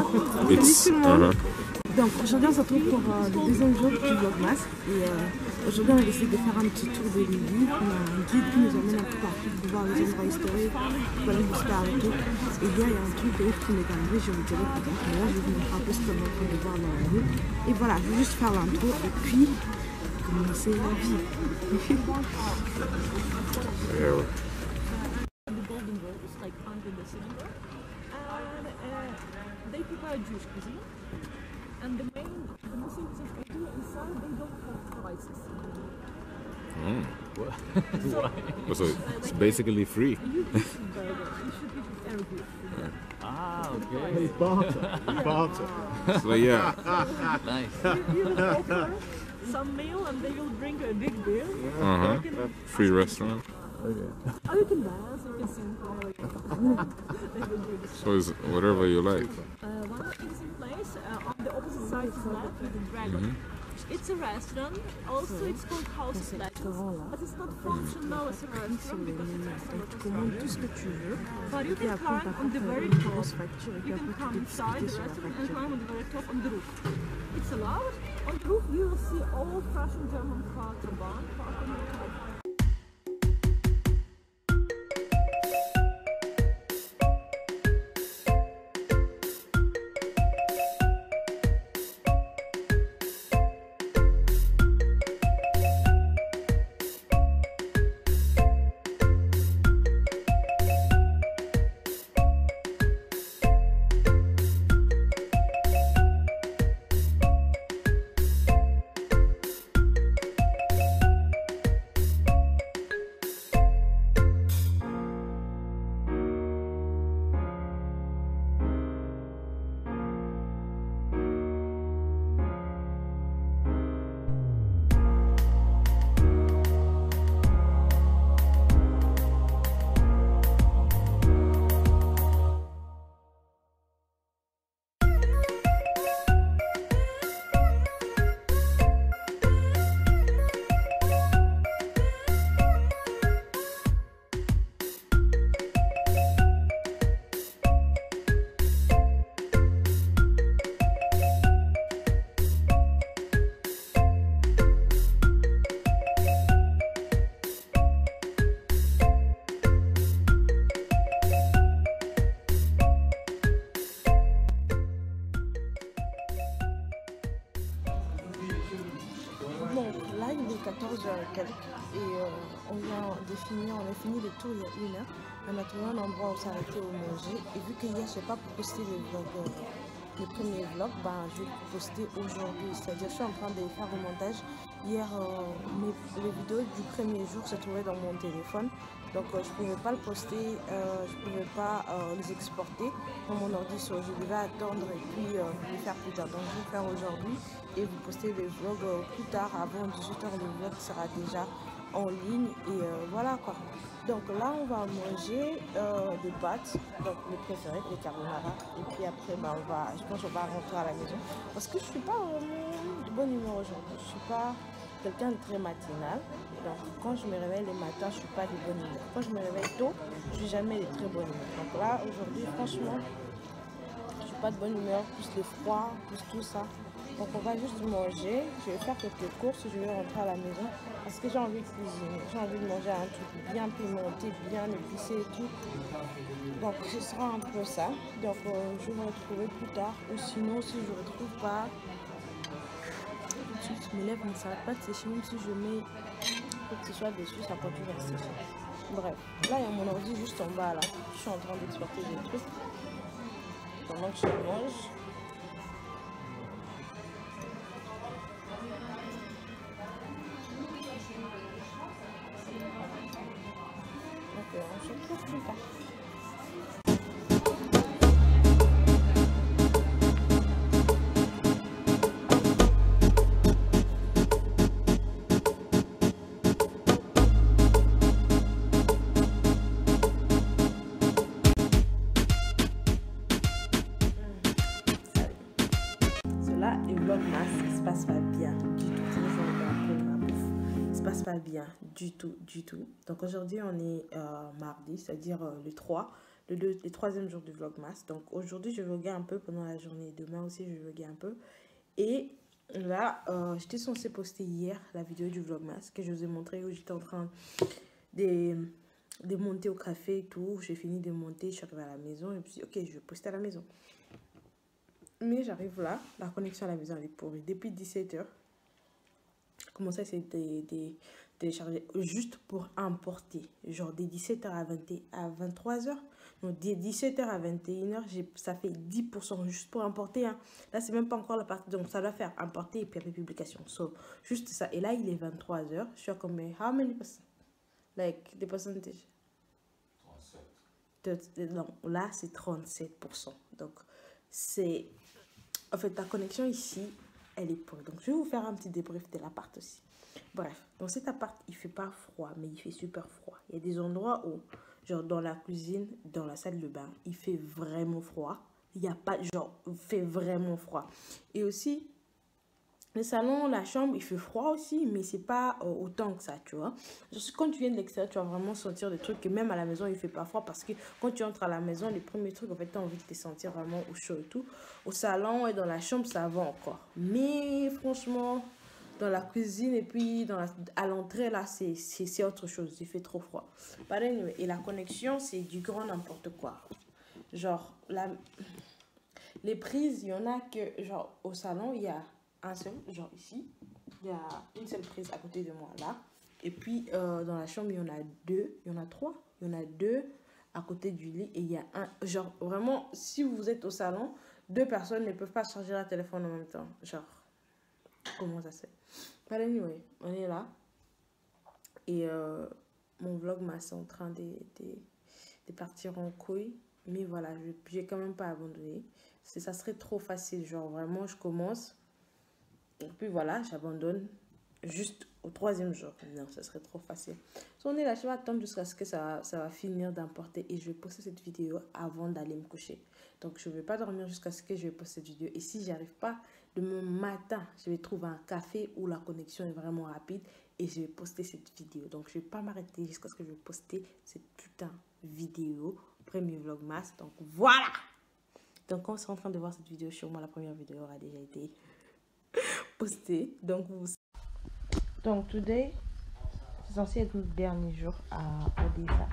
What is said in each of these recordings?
Salut tout le monde. Donc aujourd'hui on se retrouve pour le deuxième jour du Vlogmas. Et aujourd'hui on a décidé de faire un petit tour de Lily. On a un guide qui nous emmène un peu partout pour voir les endroits historiques, pour aller visiter et tout. Et hier il y a un truc de ouf qui m'est arrivé, je vous dirai plus tard. Mais là je vais vous montrer un peu ce qu'on est en train de voir dans la rue. Et voilà, je vais juste faire l'intro et puis commencer la vie. They prepare Jewish cuisine, and the most interesting thing inside, they don't have prices. What? So it's basically free. You should eat very good. Ah, okay. Barter. So yeah. Nice. You will offer some meal, and they will bring a big beer. Free restaurant. Okay. Oh, you can dance, you can sing. So it's whatever you like. One interesting place on the opposite side is left with the dragon. It's a restaurant. Also, it's called House of Legends, but it's not functional as a restaurant because it's Tu commandes tout ce que tu veux. But you Et can après climb par on the contre very une top. grosse facture. Et puis You can après come tu peux inside discuter the sur la restaurant and facture. climb on the very top on the roof. It's allowed. On the roof you will see old-fashioned German Fahrzeugbahn parked on the top. Donc là il est 14h et quelques et on a fini le tour il y a 1 heure. On a trouvé un endroit où s'arrêter au manger et vu que hier je n'ai pas posté le premier vlog, je vais le poster aujourd'hui. C'est-à-dire je suis en train de faire le montage. Hier les vidéos du premier jour se trouvaient dans mon téléphone. Donc je ne pouvais pas le poster, je ne pouvais pas les exporter dans mon ordi. Je devais attendre et puis les faire plus tard. Donc je vais le faire aujourd'hui et vous poster le vlog plus tard, avant 18h. Le vlog sera déjà en ligne et voilà quoi. Donc là on va manger des pâtes, donc mes préférés, les carbonara. Et puis après je pense qu'on va rentrer à la maison parce que je suis pas de bonne humeur aujourd'hui. Je suis pas quelqu'un de très matinal. Donc quand je me réveille le matin, je suis pas de bonne humeur. Quand je me réveille tôt, je suis jamais de très bonne humeur. Donc là aujourd'hui franchement je suis pas de bonne humeur, plus le froid, plus tout ça. Donc on va juste manger, je vais faire quelques courses, je vais rentrer à la maison parce que j'ai envie de cuisiner, j'ai envie de manger un truc bien pimenté, bien épicé et tout. Donc ce sera un peu ça. Donc je vais me retrouver plus tard ou sinon si je ne retrouve pas, tout de suite je me lève, mais ça ne va pas sécher, même si je mets pour que ce soit dessus, ça continue à sécher. Bref, là il y a mon ordi juste en bas là, je suis en train d'exporter des trucs pendant que je mange. On se retrouve plus tard. Cela est vlogmas, il se passe pas bien du tout. Il se passe pas bien du tout. Donc aujourd'hui on est mardi, c'est-à-dire le le troisième jour du vlogmas. Donc aujourd'hui, je vloguais un peu pendant la journée. Demain aussi, je vloguais un peu. Et là, j'étais censée poster hier la vidéo du vlogmas que je vous ai montré où j'étais en train de monter au café et tout. J'ai fini de monter, je suis arrivée à la maison et puis ok, je vais poster à la maison. Mais j'arrive là, la connexion à la maison elle est pourrie. Depuis 17 h, comment ça, c'est télécharger juste pour importer. Genre des 17 h à 23 h. Donc des 17 h à 21 h, ça fait 10% juste pour importer. Hein. Là, c'est même pas encore la partie. Donc ça doit faire importer et puis après publication. So, juste ça. Et là, il est 23 h. Je suis comme, how many percent? Like, the percentage? 37. Non, là, c'est 37%. Donc, c'est... En fait, ta connexion ici, elle est pourrie. Donc, je vais vous faire un petit débrief de l'appart aussi. Bref, dans cet appart, il fait pas froid, mais il fait super froid. Il y a des endroits où, genre dans la cuisine, dans la salle de bain, il fait vraiment froid. Il n'y a pas, genre, il fait vraiment froid. Et aussi, le salon, la chambre, il fait froid aussi, mais c'est pas autant que ça, tu vois. Quand tu viens de l'extérieur, tu vas vraiment sentir des trucs que même à la maison, il fait pas froid parce que quand tu entres à la maison, les premiers trucs, en fait, tu as envie de te sentir vraiment au chaud et tout. Au salon et dans la chambre, ça va encore. Mais franchement, dans la cuisine et puis à l'entrée, là, c'est autre chose. Il fait trop froid. Anyway, et la connexion, c'est du grand n'importe quoi. Genre, les prises, il y en a que, genre, au salon, il y a un seul, genre ici, il y a une seule prise à côté de moi là, et puis dans la chambre il y en a deux, il y en a trois, il y en a deux à côté du lit, et il y a un, genre vraiment, si vous êtes au salon, deux personnes ne peuvent pas charger leur téléphone en même temps, genre, comment ça se fait? But anyway, on est là, et mon vlogmas est en train de partir en couille, mais voilà, j'ai quand même pas abandonné, ça serait trop facile, genre vraiment je commence, et puis voilà, j'abandonne juste au troisième jour. Non, ça serait trop facile. Si on est là, je vais attendre jusqu'à ce que ça va finir d'importer. Et je vais poster cette vidéo avant d'aller me coucher. Donc, je ne vais pas dormir jusqu'à ce que je vais poster cette vidéo. Et si j'y arrive pas, demain matin, je vais trouver un café où la connexion est vraiment rapide. Et je vais poster cette vidéo. Donc, je ne vais pas m'arrêter jusqu'à ce que je vais poster cette putain de vidéo. Premier vlogmas. Donc, voilà. Donc, quand vous serez en train de voir cette vidéo, sûrement la première vidéo aura déjà été posté. Donc today c'est censé être notre dernier jour à Odessa.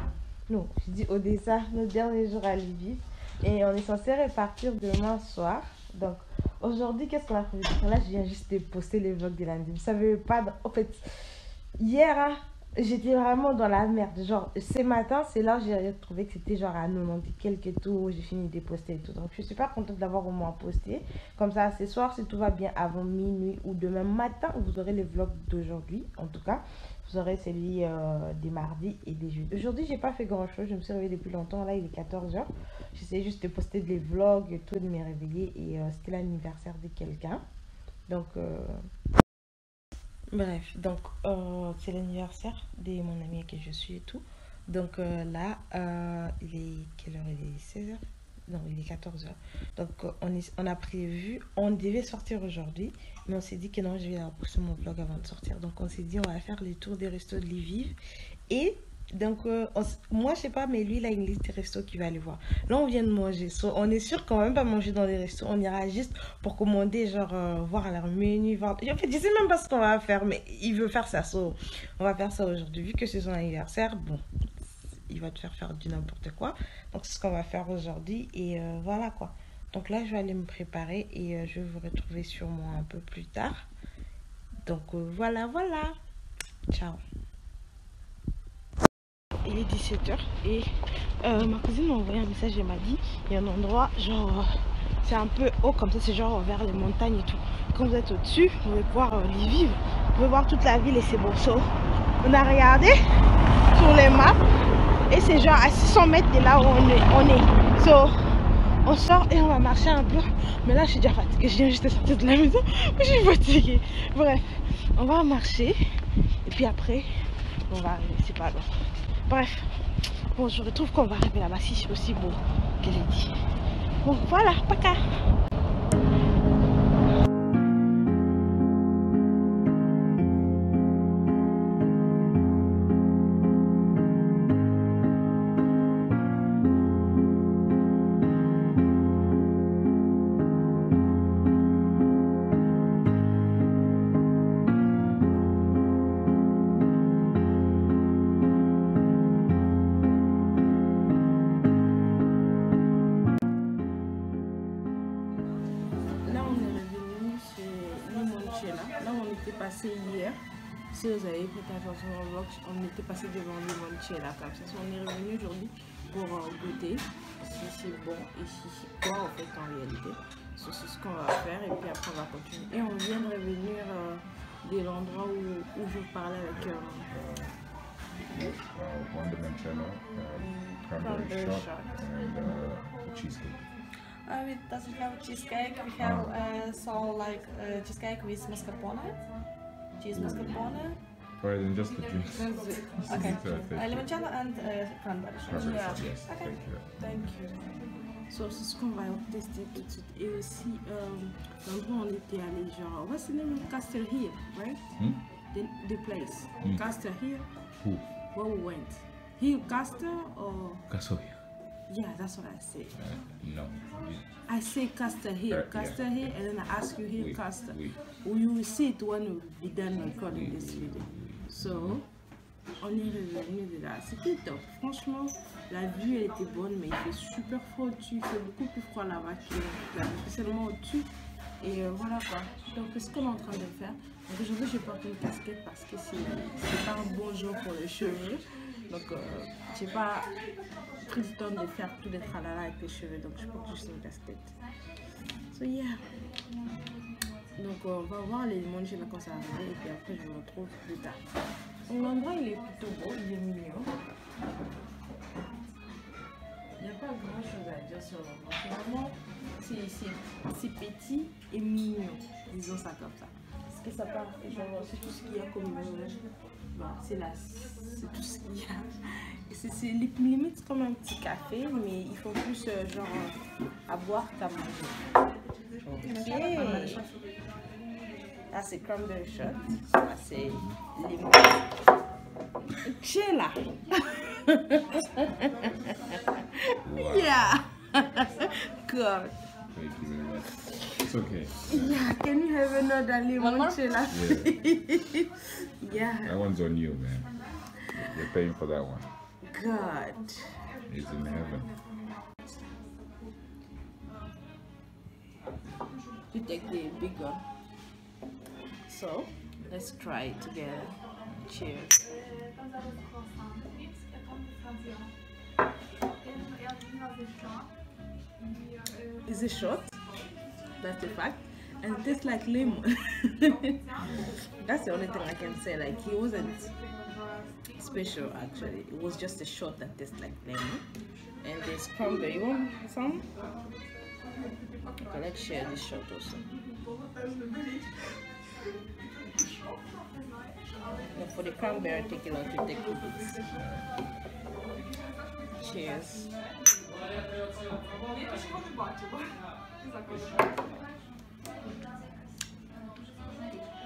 Non, je dis Odessa, notre dernier jour à Lviv. Et on est censé repartir demain soir. Donc aujourd'hui, qu'est-ce qu'on a prévu? Là, je viens juste de poster les vlogs de lundi. Vous savez pas, en fait, hier, hein, j'étais vraiment dans la merde. Genre, ce matin, c'est là où j'ai trouvé que c'était genre à 90 quelques tours. J'ai fini de poster et tout. Donc, je suis super contente d'avoir au moins posté. Comme ça, ce soir, si tout va bien, avant minuit ou demain matin, vous aurez les vlogs d'aujourd'hui. En tout cas, vous aurez celui des mardis et des jeudis. Aujourd'hui, j'ai pas fait grand-chose. Je me suis réveillée depuis longtemps. Là, il est 14 h. J'essayais juste de poster des vlogs et tout, de me réveiller. Et c'était l'anniversaire de quelqu'un. Donc... Bref, donc c'est l'anniversaire de mon ami que je suis et tout. Donc là, il est quelle heure? Il est 16 h? Non, il est 14 h. Donc on a prévu, on devait sortir aujourd'hui, mais on s'est dit que non, je vais poster mon vlog avant de sortir. Donc on s'est dit, on va faire les tours des restos de Lviv. Et donc moi je sais pas, mais lui il a une liste de restos qu'il va aller voir. Là on vient de manger, on est sûr qu'on va même pas manger dans les restos, on ira juste pour commander, genre voir leur menu, voir... En fait je sais même pas ce qu'on va faire, mais il veut faire ça, on va faire ça aujourd'hui. Vu que c'est son anniversaire, bon, il va te faire du n'importe quoi, donc c'est ce qu'on va faire aujourd'hui. Et voilà quoi. Donc là je vais aller me préparer et je vais vous retrouver sûrement un peu plus tard. Donc voilà, ciao. Il est 17 h et ma cousine m'a envoyé un message et m'a dit il y a un endroit genre c'est un peu haut comme ça, c'est genre vers les montagnes et tout. Quand vous êtes au-dessus, vous pouvez pouvoir y vivre, vous pouvez voir toute la ville et c'est beau. So, on a regardé sur les maps et c'est genre à 600 mètres de là où on est. So, on sort et on va marcher un peu. Mais là je suis déjà fatiguée, je viens juste de sortir de la maison, je suis fatiguée. Bref, on va marcher et puis après on va arriver, c'est pas long. Bref, bon, je retrouve qu'on va arriver là-bas si c'est aussi beau qu'elle a dit. Bon, voilà, paka. passé hier. Si vous avez prêté attention au vlog, on était passé devant Limoncello comme ça. On est revenu aujourd'hui pour goûter si c'est bon et si c'est quoi en fait en réalité. C'est ce qu'on va faire et puis après on va continuer. Et on vient de revenir de l'endroit où je parlais avec One limoncello, cranberry shot, and cheesecake. We doesn't have cheesecake. We have cheesecake with mascarpone, cheese mascarpone. Alright, then just the juice. Okay. Thank you. Limoncello and cranberry shot. Cranberry Yeah. shot, yes. Okay. Thank you. Thank you. So, c'est ce qu'on va tester tout de suite. Et aussi, l'endroit où on était allé, genre, what's the name of Castle Hill, right? The place. Castle Hill, Who? where we went. Hill Castle or? Castle. Yeah, that's what I said. No. I say Castle Hill, Yeah. Castle Hill, and then I ask you Hill Oui, Castle. oui. You will see it when we be done recording this video. So, on est revenu de là. C'était top. Franchement, la vue elle était bonne, mais il fait super froid au-dessus. Il fait beaucoup plus froid là-bas qu'il y a spécialement au-dessus. Et voilà quoi. Donc, c'est ce qu'on est en train de faire. Donc, aujourd'hui, je porte une casquette parce que c'est pas un bon jour pour les cheveux. Donc, j'ai pas pris le temps de faire tout le tralala avec les cheveux. Donc, je porte juste une casquette. So, yeah. Donc, on va voir les limoncello quand ça arrive. Et puis après, je vous retrouve plus tard. Donc, l'endroit, il est plutôt beau. Il est mignon. Il n'y a pas grand chose à dire sur l'endroit. Vraiment, c'est petit et mignon. Disons ça comme ça. Parce que ça part, genre, c'est tout ce qu'il y a comme. C'est tout ce qu'il y a. C'est limite comme un petit café, mais ils font plus genre à boire qu'à manger. Ok. Là, c'est cranberry shot. Là, c'est limon. Chela. Wow. Yeah. God. Thank you very much. It's okay. Yeah, can you have another limoncello? Yeah. That one's on you, man. You're paying for that one. God. It's in heaven. You take the big one. So, let's try it together. Cheers. It's a shot. That's the fact. And it tastes like lemon. That's the only thing I can say. Like, he wasn't special actually. It was just a shot that tastes like lemon. And there's cranberry. You want some? Okay, let's share this shot also. Now for the cranberry, take it out to take two bits. Cheers.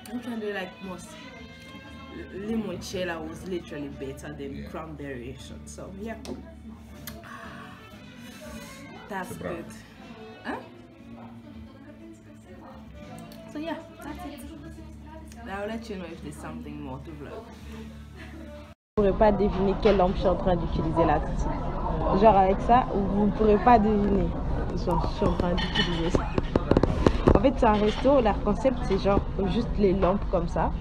I'm trying to do like most. Limoncello was literally better than cranberry shot. So yeah, that's good. Huh? So yeah, that's it. I'll let you know if there's something more to vlog. Vous ne pourrez pas deviner quelle lampe je suis en train d'utiliser là tout de suite. Genre avec ça, vous ne pourrez pas deviner. Je suis en train d'utiliser ça. En fait, c'est un resto, leur concept c'est genre juste les lampes comme ça.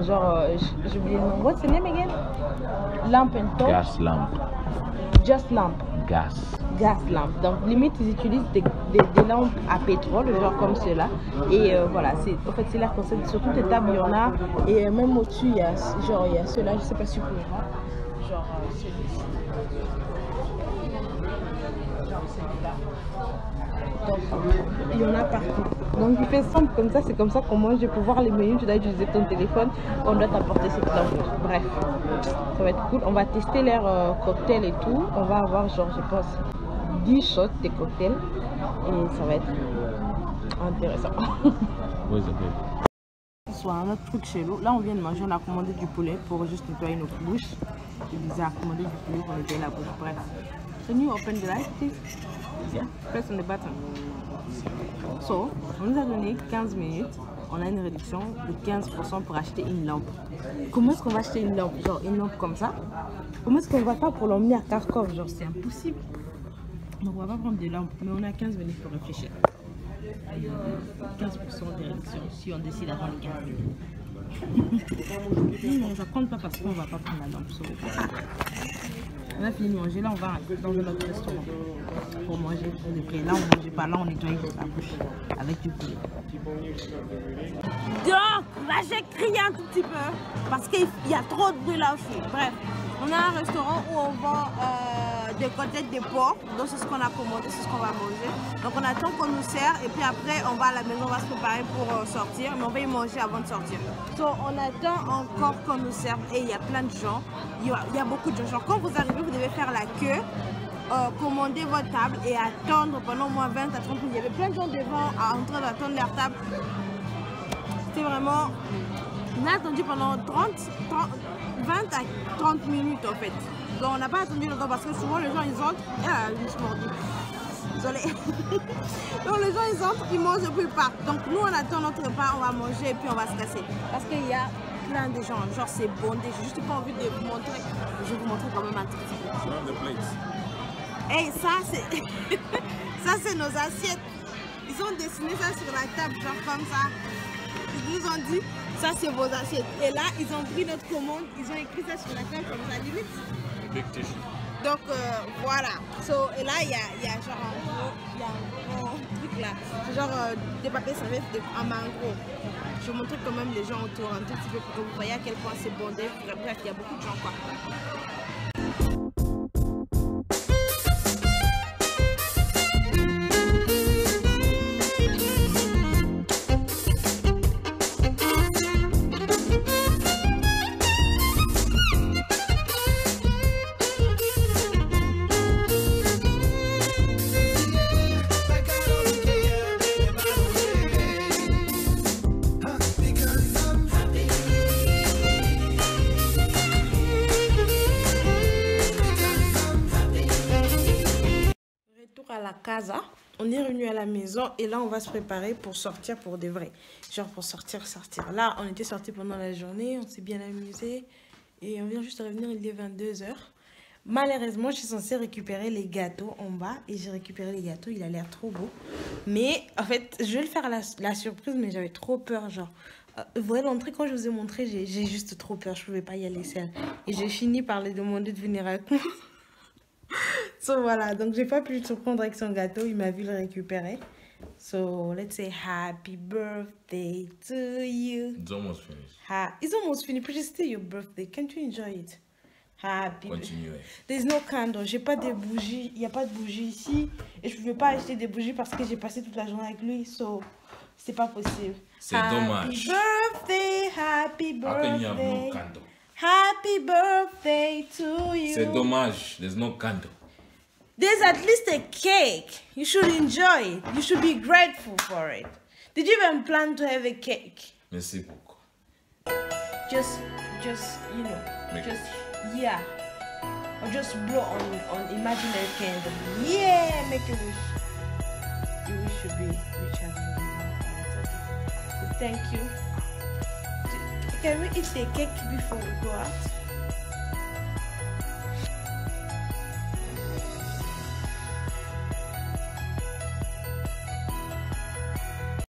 Genre, j'ai oublié le nom. What's the name again? Lamp and torch? Gas lamp. Just lamp. Gas. Gas lamp. Donc, limite, ils utilisent des lampes à pétrole, genre comme ceux-là. Et voilà, en fait, c'est leur concept. Sur toutes les tables, il y en a. Et même au-dessus, il y a ceux-là. Je sais pas si vous pouvez voir. Genre celui-ci. Genre celui-là. Donc, il y en a partout. Donc, il fait simple comme ça. C'est comme ça qu'on mange. Je peux voir les menus. Tu dois utiliser ton téléphone. On doit t'apporter cette lampe. Bref, ça va être cool. On va tester leur cocktail et tout. On va avoir, genre, je pense, 10 shots de cocktails. Et ça va être intéressant. Soit un autre truc chez nous. Là, on vient de manger. On a commandé du poulet pour juste nettoyer notre bouche. Il disait à commander du poulet pour nettoyer la bouche. Bref. Can you open the light, please? Yeah. Press on the button. So, on nous a donné 15 minutes. On a une réduction de 15% pour acheter une lampe. Comment est-ce qu'on va acheter une lampe? Genre une lampe comme ça? Comment est-ce qu'on va pas pour l'emmener à Kharkov? Genre c'est impossible. Donc on va pas prendre des lampes, mais on a 15 minutes pour réfléchir. 15% de réduction si on décide d'avoir les 15 000. Non, ça compte pas parce qu'on va pas prendre la lampe. On a fini de manger, là on va dans un autre restaurant pour manger pour de vrai. Là on mange pas, là on nettoie la bouche avec du poulet. Donc là j'ai crié un tout petit peu parce qu'il y a trop de bruit là aussi. Bref, on a un restaurant où on vend des côtelettes de porc, donc c'est ce qu'on a commandé, c'est ce qu'on va manger. Donc on attend qu'on nous sert et puis après on va à la maison, on va se préparer pour sortir, mais on va y manger avant de sortir. Donc on attend encore qu'on nous serve et il y a plein de gens, il y a beaucoup de gens. Genre quand vous arrivez, vous devez faire la queue, commander votre table et attendre pendant au moins 20 à 30 minutes. Il y avait plein de gens devant en train d'attendre leur table. C'était vraiment... On a attendu pendant 20 à 30 minutes en fait. Donc on n'a pas attendu longtemps parce que souvent les gens ils entrent... Ah, je me suis mordue. Désolée. Donc les gens ils entrent, ils mangent et puis ils partent. Donc nous on attend notre repas, on va manger et puis on va se casser. Parce qu'il y a plein de gens, genre c'est bondé. J'ai juste pas envie de vous montrer. Je vais vous montrer quand même un tout petit peu. Et ça c'est... ça c'est nos assiettes. Ils ont dessiné ça sur la table, genre comme ça. Ils nous ont dit, ça c'est vos assiettes. Et là, ils ont pris notre commande, ils ont écrit ça sur la table comme ça, limite. Donc voilà. So, et là, il y a genre un gros truc là. C'est genre des papiers serviettes en mangrove. Je vais montrer quand même les gens autour un tout petit peu pour que vous voyez à quel point c'est bondé. Bref, il y a beaucoup de gens quoi. À la casa, on est revenu à la maison et là on va se préparer pour sortir pour de vrai, genre pour sortir. Là on était sortis pendant la journée, on s'est bien amusé et on vient juste de revenir, il est 22 h. Malheureusement je suis censée récupérer les gâteaux en bas et j'ai récupéré les gâteaux, il a l'air trop beau, mais en fait je vais le faire la surprise, mais j'avais trop peur, genre vous voyez l'entrée, quand je vous ai montré j'ai juste trop peur, je pouvais pas y aller seule et j'ai fini par lui demander de venir avec moi. So voilà, donc j'ai pas pu le surprendre avec son gâteau, il m'a vu le récupérer. So let's say happy birthday to you. It's almost finished. It's almost finished, but it's still your birthday. Can't you enjoy it? Happy Continue. There's no candle, j'ai pas de bougies, il y a pas de bougies ici et je pouvais pas acheter des bougies parce que j'ai passé toute la journée avec lui, so c'est pas possible. C'est dommage. Happy birthday. How can you have no candle? Happy birthday to you. C'est dommage. There's no candle. There's at least a cake. You should enjoy it. You should be grateful for it. Did you even plan to have a cake? Merci beaucoup. Just you know, Make just yeah, or just blow on imaginary candle. Yeah, make a wish. You wish to be rich and so thank you. Can we eat the cake before we go out?